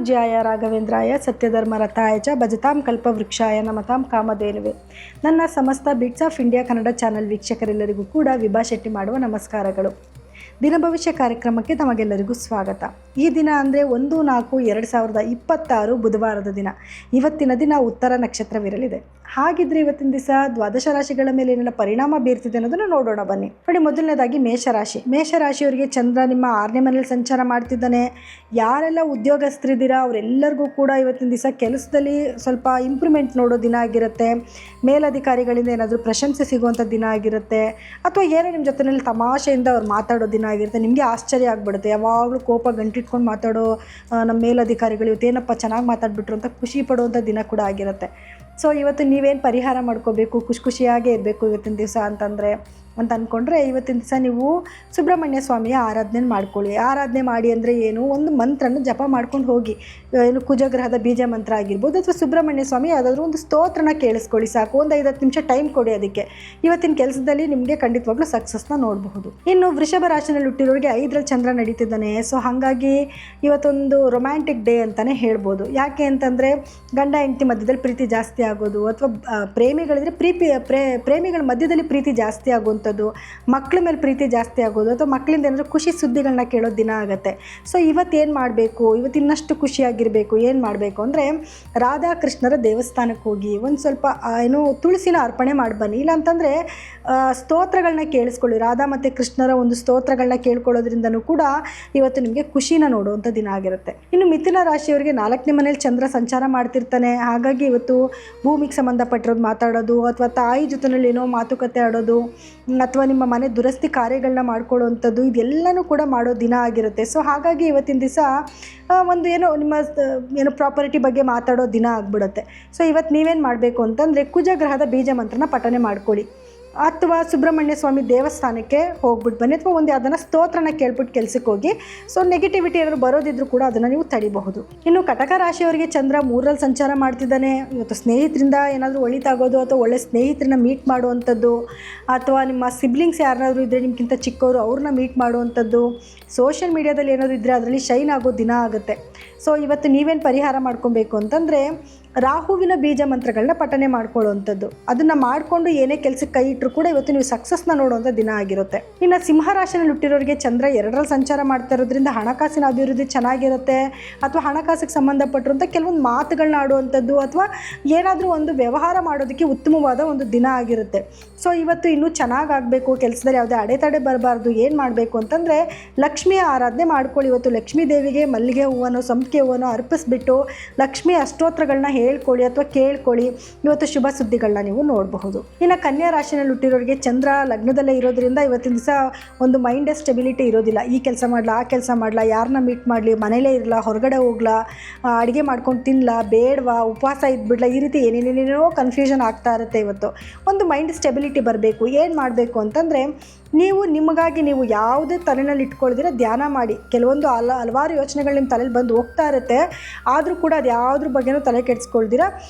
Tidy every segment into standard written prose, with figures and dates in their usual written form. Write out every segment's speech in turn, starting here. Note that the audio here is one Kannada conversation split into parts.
ಪೂಜ್ಯಾಯ ರಾಘವೇಂದ್ರಾಯ ಸತ್ಯಧರ್ಮರಥಾಯ ಚ ಭಜತಾಂ ಕಲ್ಪವೃಕ್ಷಾಯ ನಮತಾಂ ಕಾಮಧೇನುವೆ. ನನ್ನ ಸಮಸ್ತ bits of India Kannada channel ವೀಕ್ಷಕರೆಲ್ಲರಿಗೂ ಕೂಡ ವಿಭಾ ಶೆಟ್ಟಿ ಮಾಡುವ ನಮಸ್ಕಾರಗಳು. ದಿನ ಭವಿಷ್ಯ ಕಾರ್ಯಕ್ರಮಕ್ಕೆ ತಮಗೆಲ್ಲರಿಗೂ ಸ್ವಾಗತ. ಈ ದಿನ ಅಂದರೆ 1/4/2026 ಬುಧವಾರದ ದಿನ. ಇವತ್ತಿನ ದಿನ ಉತ್ತರ ನಕ್ಷತ್ರವಿರಲಿದೆ. ಹಾಗಿದ್ರೆ ಇವತ್ತಿನ ದಿವಸ ದ್ವಾದಶ ರಾಶಿಗಳ ಮೇಲೆ ಏನೆಲ್ಲ ಪರಿಣಾಮ ಬೀರ್ತಿದೆ ಅನ್ನೋದನ್ನು ನೋಡೋಣ ಬನ್ನಿ. ನೋಡಿ, ಮೊದಲನೇದಾಗಿ ಮೇಷರಾಶಿಯವರಿಗೆ ಚಂದ್ರ ನಿಮ್ಮ 6ನೇ ಮನೇಲಿ ಸಂಚಾರ ಮಾಡ್ತಿದ್ದಾನೆ. ಯಾರೆಲ್ಲ ಉದ್ಯೋಗಸ್ಥರಿದ್ದೀರಾ ಅವರೆಲ್ಲರಿಗೂ ಕೂಡ ಇವತ್ತಿನ ದಿವಸ ಕೆಲಸದಲ್ಲಿ ಸ್ವಲ್ಪ ಇಂಪ್ರೂವ್ಮೆಂಟ್ ನೋಡೋ ದಿನ ಆಗಿರುತ್ತೆ. ಮೇಲಧಿಕಾರಿಗಳಿಂದ ಏನಾದರೂ ಪ್ರಶಂಸೆ ಸಿಗುವಂಥ ದಿನ ಆಗಿರುತ್ತೆ, ಅಥವಾ ಏನೋ ನಿಮ್ಮ ಜೊತೆಯಲ್ಲಿ ತಮಾಷೆಯಿಂದ ಅವ್ರು ಮಾತಾಡೋ ದಿನ ಆಗಿರುತ್ತೆ. ನಿಮಗೆ ಆಶ್ಚರ್ಯ ಆಗಿಬಿಡುತ್ತೆ, ಯಾವಾಗಲೂ ಕೋಪ ಗಂಟಿಟ್ಕೊಂಡು ಮಾತಾಡೋ ನಮ್ಮ ಮೇಲಧಿಕಾರಿಗಳು ಇವತ್ತೇನಪ್ಪ ಚೆನ್ನಾಗಿ ಮಾತಾಡ್ಬಿಟ್ರು ಅಂತ ಖುಷಿ ಪಡುವಂಥ ದಿನ ಕೂಡ ಆಗಿರುತ್ತೆ. ಸೊ ಇವತ್ತು ನೀವೇನು ಪರಿಹಾರ ಮಾಡ್ಕೋಬೇಕು, ಖುಷಿಯಾಗೇ ಇರಬೇಕು ಇವತ್ತಿನ ದಿವಸ ಅಂತ ಅಂದ್ಕೊಂಡ್ರೆ, ಇವತ್ತಿನ ದಿವಸ ನೀವು ಸುಬ್ರಹ್ಮಣ್ಯ ಸ್ವಾಮಿಯ ಆರಾಧನೆ ಮಾಡ್ಕೊಳ್ಳಿ. ಆರಾಧನೆ ಮಾಡಿ ಅಂದರೆ ಏನು, ಒಂದು ಮಂತ್ರನ ಜಪ ಮಾಡ್ಕೊಂಡು ಹೋಗಿ. ಏನು ಕುಜಗ್ರಹದ ಬೀಜ ಮಂತ್ರ ಆಗಿರ್ಬೋದು, ಅಥವಾ ಸುಬ್ರಹ್ಮಣ್ಯ ಸ್ವಾಮಿ ಯಾವುದಾದ್ರೂ ಒಂದು ಸ್ತೋತ್ರನ ಕೇಳಿಸ್ಕೊಳ್ಳಿ ಸಾಕು. ಒಂದು 5-10 ನಿಮಿಷ ಟೈಮ್ ಕೊಡಿ ಅದಕ್ಕೆ. ಇವತ್ತಿನ ಕೆಲಸದಲ್ಲಿ ನಿಮಗೆ ಖಂಡಿತವಾಗ್ಲೂ ಸಕ್ಸಸ್ನ ನೋಡಬಹುದು. ಇನ್ನು ವೃಷಭ ರಾಶಿನಲ್ಲಿ ಹುಟ್ಟಿರೋರಿಗೆ 5ರಲ್ಲಿ ಚಂದ್ರ ನಡೀತಿದ್ದಾನೆ. ಸೊ ಹಾಗಾಗಿ ಇವತ್ತೊಂದು ರೊಮ್ಯಾಂಟಿಕ್ ಡೇ ಅಂತಲೇ ಹೇಳ್ಬೋದು. ಯಾಕೆ ಅಂತಂದರೆ, ಗಂಡ ಹೆಂಡತಿ ಮಧ್ಯದಲ್ಲಿ ಪ್ರೀತಿ ಜಾಸ್ತಿ ಆಗೋದು, ಅಥವಾ ಪ್ರೇಮಿಗಳಿದ್ರೆ ಪ್ರೇಮಿಗಳ ಮಧ್ಯದಲ್ಲಿ ಪ್ರೀತಿ ಜಾಸ್ತಿ ಆಗುವಂಥದ್ದು, ಮಕ್ಕಳ ಮೇಲೆ ಪ್ರೀತಿ ಜಾಸ್ತಿ ಆಗೋದು, ಅಥವಾ ಮಕ್ಕಳಿಂದ ಏನಾದರೂ ಖುಷಿ ಸುದ್ದಿಗಳನ್ನ ಕೇಳೋ ದಿನ ಆಗುತ್ತೆ. ಸೊ ಇವತ್ತೇನು ಮಾಡಬೇಕು, ಇವತ್ತು ಇನ್ನಷ್ಟು ಖುಷಿಯಾಗಿರಬೇಕು, ಏನು ಮಾಡಬೇಕು ಅಂದರೆ, ರಾಧಾಕೃಷ್ಣರ ದೇವಸ್ಥಾನಕ್ಕೆ ಹೋಗಿ ಒಂದು ಸ್ವಲ್ಪ ತುಳಸಿನ ಅರ್ಪಣೆ ಮಾಡಿ ಬನ್ನಿ. ಇಲ್ಲಾಂತಂದರೆ ಸ್ತೋತ್ರಗಳನ್ನ ಕೇಳಿಸ್ಕೊಳ್ಳಿ. ರಾಧಾ ಮತ್ತು ಕೃಷ್ಣರ ಒಂದು ಸ್ತೋತ್ರಗಳನ್ನ ಕೇಳ್ಕೊಳ್ಳೋದ್ರಿಂದನೂ ಕೂಡ ಇವತ್ತು ನಿಮಗೆ ಖುಷಿನ ನೋಡುವಂಥ ದಿನ ಆಗಿರುತ್ತೆ. ಇನ್ನು ಮಿಥುನ ರಾಶಿಯವರಿಗೆ 4ನೇ ಮನೇಲಿ ಚಂದ್ರ ಸಂಚಾರ ಮಾಡ್ತಿರ್ತಾನೆ. ಹಾಗಾಗಿ ಇವತ್ತು ಭೂಮಿಗೆ ಸಂಬಂಧಪಟ್ಟಿರೋದು ಮಾತಾಡೋದು, ಅಥವಾ ತಾಯಿ ಜೊತೆಯಲ್ಲಿ ಏನೋ ಮಾತುಕತೆ ಆಡೋದು, ಅಥವಾ ನಿಮ್ಮ ಮನೆ ದುರಸ್ತಿ ಕಾರ್ಯಗಳನ್ನ ಮಾಡ್ಕೊಳ್ಳೋವಂಥದ್ದು, ಇದೆಲ್ಲನೂ ಕೂಡ ಮಾಡೋ ದಿನ ಆಗಿರುತ್ತೆ. ಸೊ ಹಾಗಾಗಿ ಇವತ್ತಿನ ದಿವಸ ಒಂದು ನಿಮ್ಮ ಪ್ರಾಪರ್ಟಿ ಬಗ್ಗೆ ಮಾತಾಡೋ ದಿನ ಆಗಿಬಿಡುತ್ತೆ. ಸೊ ಇವತ್ತು ನೀವೇನು ಮಾಡಬೇಕು ಅಂತಂದರೆ, ಕುಜಗ್ರಹದ ಬೀಜ ಮಂತ್ರನ ಪಠನೆ ಮಾಡ್ಕೊಳ್ಳಿ, ಅಥವಾ ಸುಬ್ರಹ್ಮಣ್ಯ ಸ್ವಾಮಿ ದೇವಸ್ಥಾನಕ್ಕೆ ಹೋಗ್ಬಿಟ್ಟು ಬನ್ನಿ, ಅಥವಾ ಒಂದು ಅದನ್ನು ಸ್ತೋತ್ರನ ಕೇಳ್ಬಿಟ್ಟು ಕೆಲಸಕ್ಕೆ ಹೋಗಿ. ಸೊ ನೆಗೆಟಿವಿಟಿ ಏನಾದ್ರು ಬರೋದಿದ್ರು ಕೂಡ ಅದನ್ನು ನೀವು ತಡಿಬಹುದು. ಇನ್ನು ಕಟಕ ರಾಶಿಯವರಿಗೆ ಚಂದ್ರ 3ರಲ್ಲಿ ಸಂಚಾರ ಮಾಡ್ತಿದ್ದಾನೆ. ಇವತ್ತು ಸ್ನೇಹಿತರಿಂದ ಏನಾದರೂ ಒಳಿತಾಗೋದು, ಅಥವಾ ಒಳ್ಳೆ ಸ್ನೇಹಿತರನ್ನ ಮೀಟ್ ಮಾಡುವಂಥದ್ದು, ಅಥವಾ ನಿಮ್ಮ ಸಿಬ್ಲಿಂಗ್ಸ್ ಯಾರಾದರೂ ಇದ್ದರೆ ನಿಮ್ಗಿಂತ ಚಿಕ್ಕವರು ಅವ್ರನ್ನ ಮೀಟ್ ಮಾಡುವಂಥದ್ದು, ಸೋಷಿಯಲ್ ಮೀಡಿಯಾದಲ್ಲಿ ಏನಾದರೂ ಇದ್ದರೆ ಅದರಲ್ಲಿ ಶೈನ್ ಆಗೋ ದಿನ ಆಗುತ್ತೆ. ಸೊ ಇವತ್ತು ನೀವೇನು ಪರಿಹಾರ ಮಾಡ್ಕೊಬೇಕು ಅಂತಂದರೆ, ರಾಹುವಿನ ಬೀಜ ಮಂತ್ರಗಳನ್ನ ಪಠನೆ ಮಾಡ್ಕೊಳ್ಳುವಂಥದ್ದು, ಅದನ್ನು ಮಾಡಿಕೊಂಡು ಏನೇ ಕೆಲಸಕ್ಕೆ ಕೈ ಇಟ್ಟರು ಕೂಡ ಇವತ್ತು ನೀವು ಸಕ್ಸಸ್ನ ನೋಡುವಂಥ ದಿನ ಆಗಿರುತ್ತೆ. ಇನ್ನು ಸಿಂಹರಾಶಿನಲ್ಲಿ ಹುಟ್ಟಿರೋರಿಗೆ ಚಂದ್ರ 2ರಲ್ಲಿ ಸಂಚಾರ ಮಾಡ್ತಾ ಇರೋದ್ರಿಂದ ಹಣಕಾಸಿನ ಅಭಿವೃದ್ಧಿ ಚೆನ್ನಾಗಿರುತ್ತೆ, ಅಥವಾ ಹಣಕಾಸಿಗೆ ಸಂಬಂಧಪಟ್ಟಿರುವಂಥ ಕೆಲವೊಂದು ಮಾತುಗಳನ್ನ ಆಡುವಂಥದ್ದು, ಅಥವಾ ಏನಾದರೂ ಒಂದು ವ್ಯವಹಾರ ಮಾಡೋದಕ್ಕೆ ಉತ್ತಮವಾದ ಒಂದು ದಿನ ಆಗಿರುತ್ತೆ. ಸೊ ಇವತ್ತು ಇನ್ನೂ ಚೆನ್ನಾಗಾಗಬೇಕು, ಕೆಲಸದಲ್ಲಿ ಯಾವುದೇ ಅಡೆತಡೆ ಬರಬಾರ್ದು. ಏನು ಮಾಡಬೇಕು ಅಂತಂದರೆ, ಲಕ್ಷ್ಮಿಯ ಆರಾಧನೆ ಮಾಡ್ಕೊಳ್ಳಿ. ಇವತ್ತು ಲಕ್ಷ್ಮೀ ದೇವಿಗೆ ಮಲ್ಲಿಗೆ ಹೂವನ್ನು, ಸಂಪಿಗೆ ಹೂವನ್ನು ಅರ್ಪಿಸ್ಬಿಟ್ಟು ಲಕ್ಷ್ಮಿ ಅಷ್ಟೋತ್ರಗಳನ್ನ ಹೇಳ್ಕೊಳ್ಳಿ ಅಥವಾ ಕೇಳ್ಕೊಳ್ಳಿ. ಇವತ್ತು ಶುಭ ಸುದ್ದಿಗಳನ್ನ ನೀವು ನೋಡಬಹುದು. ಇನ್ನು ಕನ್ಯಾ ರಾಶಿನಲ್ಲಿ ಹುಟ್ಟಿರೋರಿಗೆ ಚಂದ್ರ ಲಗ್ನದಲ್ಲೇ ಇರೋದ್ರಿಂದ ಇವತ್ತಿನ ದಿವಸ ಒಂದು ಮೈಂಡ್ ಸ್ಟೆಬಿಲಿಟಿ ಇರೋದಿಲ್ಲ. ಈ ಕೆಲಸ ಮಾಡಲ, ಆ ಕೆಲಸ ಮಾಡಲ, ಯಾರನ್ನ ಮೀಟ್ ಮಾಡಲಿ, ಮನೇಲೇ ಇರಲ್ಲ, ಹೊರಗಡೆ ಹೋಗ್ಲಾ, ಅಡುಗೆ ಮಾಡ್ಕೊಂಡು ತಿನ್ನಲ, ಬೇಡವಾ, ಉಪವಾಸ ಇದ್ಬಿಡ್ಲ, ಈ ರೀತಿ ಏನೇನೇನೇನೋ ಕನ್ಫ್ಯೂಷನ್ ಆಗ್ತಾ ಇರುತ್ತೆ. ಇವತ್ತು ಒಂದು ಮೈಂಡ್ ಸ್ಟೆಬಿಲಿಟಿ ಬರಬೇಕು. ಏನು ಮಾಡಬೇಕು ಅಂತಂದರೆ, ನಿಮಗಾಗಿ ನೀವು ಯಾವುದೇ ತಲೆನಲ್ಲಿ ಇಟ್ಕೊಳ್ದಿರ ಧ್ಯಾನ ಮಾಡಿ. ಕೆಲವೊಂದು ಹಲವಾರು ಯೋಚನೆಗಳು ನಿಮ್ಮ ತಲೆಯಲ್ಲಿ ಬಂದು ಹೋಗ್ತಾ ಇರುತ್ತೆ, ಆದರೂ ಕೂಡ ಅದು ಯಾವುದ್ರ ಬಗ್ಗೆನೂ ತಲೆ ಕೆಡಿಸ್ಕೊಳ್ದಿರ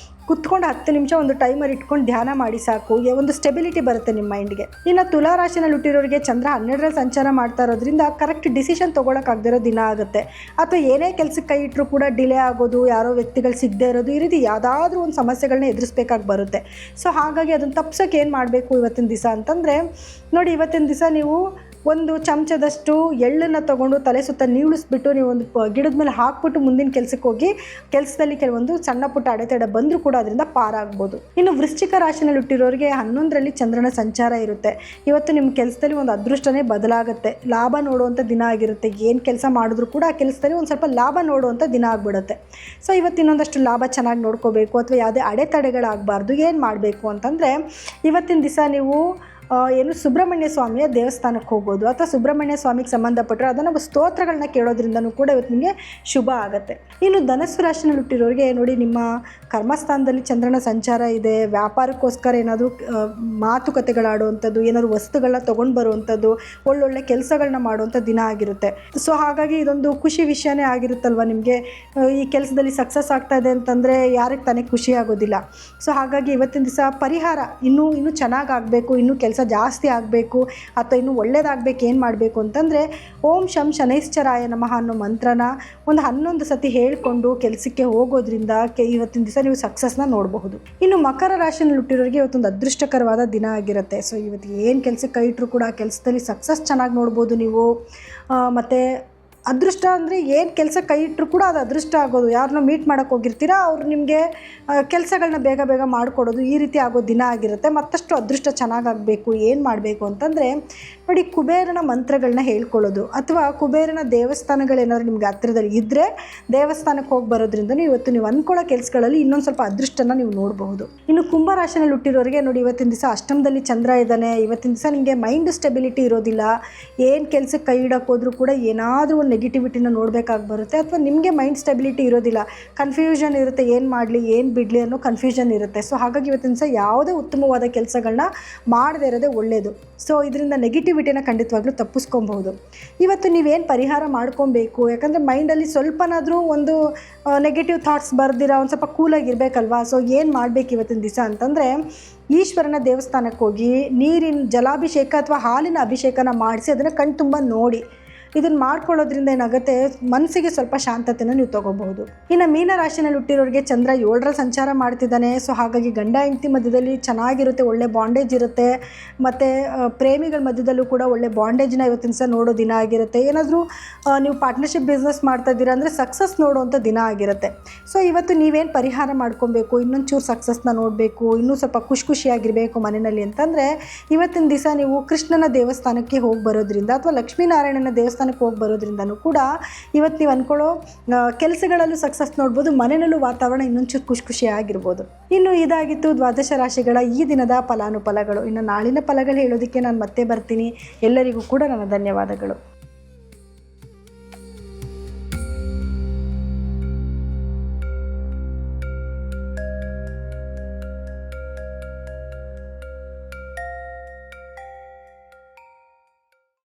ಕುತ್ಕೊಂಡು 10 ನಿಮಿಷ ಒಂದು ಟೈಮರ್ ಇಟ್ಕೊಂಡು ಧ್ಯಾನ ಮಾಡಿ ಸಾಕು. ಒಂದು ಸ್ಟೆಬಿಲಿಟಿ ಬರುತ್ತೆ ನಿಮ್ಮ ಮೈಂಡ್ಗೆ. ಇನ್ನು ತುಲಾ ರಾಶಿನಲ್ಲಿ ಹುಟ್ಟಿರೋರಿಗೆ ಚಂದ್ರ 12ರಲ್ಲಿ ಸಂಚಾರ ಮಾಡ್ತಾ ಇರೋದ್ರಿಂದ ಕರೆಕ್ಟ್ ಡಿಸಿಷನ್ ತೊಗೊಳಕ್ಕಾಗದಿರೋ ದಿನ ಆಗುತ್ತೆ, ಅಥವಾ ಏನೇ ಕೆಲಸಕ್ಕೆ ಕೈ ಇಟ್ಟರು ಕೂಡ ಡಿಲೇ ಆಗೋದು, ಯಾರೋ ವ್ಯಕ್ತಿಗಳು ಸಿಗದೇ ಇರೋದು, ಈ ರೀತಿ ಯಾವುದಾದ್ರೂ ಒಂದು ಸಮಸ್ಯೆಗಳನ್ನ ಎದುರಿಸ್ಬೇಕಾಗಿ ಬರುತ್ತೆ. ಸೊ ಹಾಗಾಗಿ ಅದನ್ನು ತಪ್ಸೋಕೆ ಏನು ಮಾಡಬೇಕು ಇವತ್ತಿನ ದಿವಸ ಅಂತಂದರೆ, ನೋಡಿ, ಇವತ್ತಿನ ದಿವಸ ನೀವು ಒಂದು ಚಮಚದಷ್ಟು ಎಳ್ಳನ್ನು ತೊಗೊಂಡು ತಲೆ ಸುತ್ತ ನೀಳಿಸ್ಬಿಟ್ಟು ನೀವು ಒಂದು ಗಿಡದ ಮೇಲೆ ಹಾಕ್ಬಿಟ್ಟು ಮುಂದಿನ ಕೆಲಸಕ್ಕೆ ಹೋಗಿ. ಕೆಲಸದಲ್ಲಿ ಕೆಲವೊಂದು ಸಣ್ಣ ಪುಟ್ಟ ಅಡೆತಡೆ ಬಂದರೂ ಕೂಡ ಅದರಿಂದ ಪಾರಾಗ್ಬೋದು. ಇನ್ನು ವೃಶ್ಚಿಕ ರಾಶಿನಲ್ಲಿ ಹುಟ್ಟಿರೋರಿಗೆ 11ರಲ್ಲಿ ಚಂದ್ರನ ಸಂಚಾರ ಇರುತ್ತೆ. ಇವತ್ತು ನಿಮ್ಮ ಕೆಲಸದಲ್ಲಿ ಒಂದು ಅದೃಷ್ಟನೇ ಬದಲಾಗುತ್ತೆ, ಲಾಭ ನೋಡುವಂಥ ದಿನ ಆಗಿರುತ್ತೆ. ಏನು ಕೆಲಸ ಮಾಡಿದ್ರು ಕೂಡ ಆ ಕೆಲಸದಲ್ಲಿ ಒಂದು ಸ್ವಲ್ಪ ಲಾಭ ನೋಡುವಂಥ ದಿನ ಆಗಿಬಿಡುತ್ತೆ. ಸೊ ಇವತ್ತು ಇನ್ನೊಂದಷ್ಟು ಲಾಭ ಚೆನ್ನಾಗಿ ನೋಡ್ಕೋಬೇಕು, ಅಥವಾ ಯಾವುದೇ ಅಡೆತಡೆಗಳಾಗಬಾರ್ದು. ಏನು ಮಾಡಬೇಕು ಅಂತಂದರೆ, ಇವತ್ತಿನ ದಿವಸ ನೀವು ಸುಬ್ರಹ್ಮಣ್ಯ ಸ್ವಾಮಿಯ ದೇವಸ್ಥಾನಕ್ಕೆ ಹೋಗೋದು, ಅಥವಾ ಸುಬ್ರಹ್ಮಣ್ಯ ಸ್ವಾಮಿಗೆ ಸಂಬಂಧಪಟ್ಟರೆ ಅದನ್ನು ಸ್ತೋತ್ರಗಳನ್ನ ಕೇಳೋದ್ರಿಂದನೂ ಕೂಡ ಇವತ್ತು ನಿಮಗೆ ಶುಭ ಆಗುತ್ತೆ. ಇನ್ನು ಧನಸ್ಸು ರಾಶಿನಲ್ಲಿ ಹುಟ್ಟಿರೋರಿಗೆ ನೋಡಿ, ನಿಮ್ಮ ಕರ್ಮಸ್ಥಾನದಲ್ಲಿ ಚಂದ್ರನ ಸಂಚಾರ ಇದೆ. ವ್ಯಾಪಾರಕ್ಕೋಸ್ಕರ ಏನಾದರೂ ಮಾತುಕತೆಗಳಾಡುವಂಥದ್ದು, ಏನಾದರೂ ವಸ್ತುಗಳನ್ನ ತೊಗೊಂಡು ಬರುವಂಥದ್ದು, ಒಳ್ಳೊಳ್ಳೆ ಕೆಲಸಗಳನ್ನ ಮಾಡುವಂಥ ದಿನ ಆಗಿರುತ್ತೆ. ಸೊ ಹಾಗಾಗಿ ಇದೊಂದು ಖುಷಿ ವಿಷಯನೇ ಆಗಿರುತ್ತಲ್ವ ನಿಮಗೆ. ಈ ಕೆಲಸದಲ್ಲಿ ಸಕ್ಸಸ್ ಆಗ್ತಾ ಇದೆ ಅಂತಂದರೆ ಯಾರಿಗೆ ತಾನೇ ಖುಷಿ ಆಗೋದಿಲ್ಲ. ಸೊ ಹಾಗಾಗಿ ಇವತ್ತಿನ ದಿವಸ ಪರಿಹಾರ ಇನ್ನೂ ಚೆನ್ನಾಗಾಗಬೇಕು, ಇನ್ನೂ ಕೆಲಸ ಜಾಸ್ತಿ ಆಗಬೇಕು ಅಥವಾ ಇನ್ನೂ ಒಳ್ಳೇದಾಗಬೇಕು ಏನು ಮಾಡಬೇಕು ಅಂತಂದರೆ ಓಂ ಶಂ ಶನೈಶ್ಚರಾಯ ನಮಃ ಅನ್ನೋ ಮಂತ್ರನ ಒಂದು 11 ಸತಿ ಹೇಳಿಕೊಂಡು ಕೆಲಸಕ್ಕೆ ಹೋಗೋದ್ರಿಂದ ಇವತ್ತಿನ ದಿವಸ ನೀವು ಸಕ್ಸಸ್ನ ನೋಡಬಹುದು. ಇನ್ನು ಮಕರ ರಾಶಿಯಲ್ಲಿ ಹುಟ್ಟಿರೋರಿಗೆ ಇವತ್ತೊಂದು ಅದೃಷ್ಟಕರವಾದ ದಿನ ಆಗಿರುತ್ತೆ. ಸೊ ಇವತ್ತು ಏನು ಕೆಲಸಕ್ಕೆ ಕೈ ಇಟ್ಟರು ಕೂಡ ಕೆಲಸದಲ್ಲಿ ಸಕ್ಸಸ್ ಚೆನ್ನಾಗಿ ನೋಡ್ಬೋದು ನೀವು. ಮತ್ತು ಅದೃಷ್ಟ ಅಂದರೆ ಏನು ಕೆಲಸ ಕೈ ಇಟ್ಟರು ಕೂಡ ಅದು ಅದೃಷ್ಟ ಆಗೋದು. ಯಾರನ್ನೋ ಮೀಟ್ ಮಾಡೋಕ್ಕೆ ಹೋಗಿರ್ತೀರಾ, ಅವರು ನಿಮಗೆ ಕೆಲಸಗಳನ್ನ ಬೇಗ ಬೇಗ ಮಾಡಿಕೊಡೋದು, ಈ ರೀತಿ ಆಗೋ ದಿನ ಆಗಿರುತ್ತೆ. ಮತ್ತಷ್ಟು ಅದೃಷ್ಟ ಚೆನ್ನಾಗಾಗಬೇಕು ಏನು ಮಾಡಬೇಕು ಅಂತಂದರೆ ನೋಡಿ, ಕುಬೇರನ ಮಂತ್ರಗಳನ್ನ ಹೇಳ್ಕೊಳ್ಳೋದು ಅಥವಾ ಕುಬೇರನ ದೇವಸ್ಥಾನಗಳೇನಾದರೂ ನಿಮ್ಗೆ ಹತ್ತಿರದಲ್ಲಿ ಇದ್ದರೆ ದೇವಸ್ಥಾನಕ್ಕೆ ಹೋಗಿ ಬರೋದ್ರಿಂದ ಇವತ್ತು ನೀವು ಅಂದ್ಕೊಳ್ಳೋ ಕೆಲಸಗಳಲ್ಲಿ ಇನ್ನೊಂದು ಸ್ವಲ್ಪ ಅದೃಷ್ಟನ ನೀವು ನೋಡಬಹುದು. ಇನ್ನು ಕುಂಭರಾಶಿನಲ್ಲಿ ಹುಟ್ಟಿರೋರಿಗೆ ನೋಡಿ, ಇವತ್ತಿನ ದಿವಸ ಅಷ್ಟಮದಲ್ಲಿ ಚಂದ್ರ ಇದ್ದಾನೆ. ಇವತ್ತಿನ ದಿವಸ ನಿಮಗೆ ಮೈಂಡ್ ಸ್ಟೆಬಿಲಿಟಿ ಇರೋದಿಲ್ಲ. ಏನು ಕೆಲಸಕ್ಕೆ ಕೈ ಇಡಕ್ಕೆ ಹೋದರೂ ಕೂಡ ಏನಾದರೂ ಒಂದು ನೆಗೆಟಿವಿಟಿನ ನೋಡಬೇಕಾಗಿ ಬರುತ್ತೆ, ಅಥವಾ ನಿಮಗೆ ಮೈಂಡ್ ಸ್ಟೆಬಿಲಿಟಿ ಇರೋದಿಲ್ಲ, ಕನ್ಫ್ಯೂಷನ್ ಇರುತ್ತೆ, ಏನು ಮಾಡಲಿ ಏನು ಬಿಡಲಿ ಅನ್ನೋ ಕನ್ಫ್ಯೂಷನ್ ಇರುತ್ತೆ. ಸೊ ಹಾಗಾಗಿ ಇವತ್ತಿನ ದಿವಸ ಯಾವುದೇ ಉತ್ತಮವಾದ ಕೆಲಸಗಳನ್ನ ಮಾಡದೇ ಇರೋದೇ ಒಳ್ಳೆಯದು. ಸೊ ಇದರಿಂದ ನೆಗೆಟಿವಿಟಿನ ಖಂಡಿತವಾಗ್ಲೂ ತಪ್ಪಿಸ್ಕೊಬಹುದು. ಇವತ್ತು ನೀವೇನು ಪರಿಹಾರ ಮಾಡ್ಕೊಬೇಕು, ಯಾಕಂದರೆ ಮೈಂಡಲ್ಲಿ ಸ್ವಲ್ಪನಾದರೂ ಒಂದು ನೆಗೆಟಿವ್ ಥಾಟ್ಸ್ ಬರ್ದಿರ ಒಂದು ಸ್ವಲ್ಪ ಕೂಲಾಗಿರಬೇಕಲ್ವಾ. ಸೊ ಏನು ಮಾಡಬೇಕು ಇವತ್ತಿನ ದಿವಸ ಅಂತಂದರೆ, ಈಶ್ವರನ ದೇವಸ್ಥಾನಕ್ಕೆ ಹೋಗಿ ನೀರಿನ ಜಲಾಭಿಷೇಕ ಅಥವಾ ಹಾಲಿನ ಅಭಿಷೇಕನ ಮಾಡಿಸಿ ಅದನ್ನು ಕಣ್ ತುಂಬ ನೋಡಿ. ಇದನ್ನು ಮಾಡ್ಕೊಳ್ಳೋದ್ರಿಂದ ಏನಾಗುತ್ತೆ, ಮನಸ್ಸಿಗೆ ಸ್ವಲ್ಪ ಶಾಂತತೆನ ನೀವು ತೊಗೋಬಹುದು. ಇನ್ನು ಮೀನರಾಶಿನಲ್ಲಿ ಹುಟ್ಟಿರೋರಿಗೆ ಚಂದ್ರ 7ರಲ್ಲಿ ಸಂಚಾರ ಮಾಡ್ತಿದ್ದಾನೆ. ಸೊ ಹಾಗಾಗಿ ಗಂಡ ಹೆಂಡತಿ ಮಧ್ಯದಲ್ಲಿ ಚೆನ್ನಾಗಿರುತ್ತೆ, ಒಳ್ಳೆ ಬಾಂಡೇಜ್ ಇರುತ್ತೆ. ಮತ್ತು ಪ್ರೇಮಿಗಳ ಮಧ್ಯದಲ್ಲೂ ಕೂಡ ಒಳ್ಳೆ ಬಾಂಡೇಜ್ನ ಇವತ್ತಿನ ದಿವಸ ನೋಡೋ ದಿನ ಆಗಿರುತ್ತೆ. ಏನಾದರೂ ನೀವು ಪಾರ್ಟ್ನರ್ಶಿಪ್ ಬಿಸ್ನೆಸ್ ಮಾಡ್ತಾ ಇದ್ದೀರಾ ಅಂದರೆ ಸಕ್ಸಸ್ ನೋಡೋವಂಥ ದಿನ ಆಗಿರುತ್ತೆ. ಸೊ ಇವತ್ತು ನೀವೇನು ಪರಿಹಾರ ಮಾಡ್ಕೊಬೇಕು, ಇನ್ನೊಂದು ಚೂರು ಸಕ್ಸಸ್ನ ನೋಡಬೇಕು, ಇನ್ನೂ ಸ್ವಲ್ಪ ಖುಷಿಯಾಗಿರಬೇಕು ಮನೆಯಲ್ಲಿ ಅಂತಂದರೆ ಇವತ್ತಿನ ದಿವಸ ನೀವು ಕೃಷ್ಣನ ದೇವಸ್ಥಾನಕ್ಕೆ ಹೋಗಿ ಬರೋದ್ರಿಂದ ಅಥವಾ ಲಕ್ಷ್ಮೀನಾರಾಯಣನ ದೇವಸ್ಥಾನಕ್ಕೆ ಹೋಗಿ ಬರೋದ್ರಿಂದನೂ ಕೂಡ ಇವತ್ತು ನೀವು ಅಂದ್ಕೊಳ್ಳೋ ಕೆಲಸಗಳಲ್ಲೂ ಸಕ್ಸಸ್ ನೋಡ್ಬೋದು, ಮನೆಯಲ್ಲೂ ವಾತಾವರಣ ಇನ್ನೊಂಚೂರು ಖುಷಿಯಾಗಿರ್ಬೋದು. ಇನ್ನು ಇದಾಗಿತ್ತು ದ್ವಾದಶ ರಾಶಿಗಳ ಈ ದಿನದ ಫಲಾನುಫಲಗಳು. ಇನ್ನು ನಾಳಿನ ಫಲಗಳು ಹೇಳೋದಕ್ಕೆ ನಾನು ಮತ್ತೆ ಬರ್ತೀನಿ. ಎಲ್ಲರಿಗೂ ಕೂಡ ನನ್ನ ಧನ್ಯವಾದಗಳು.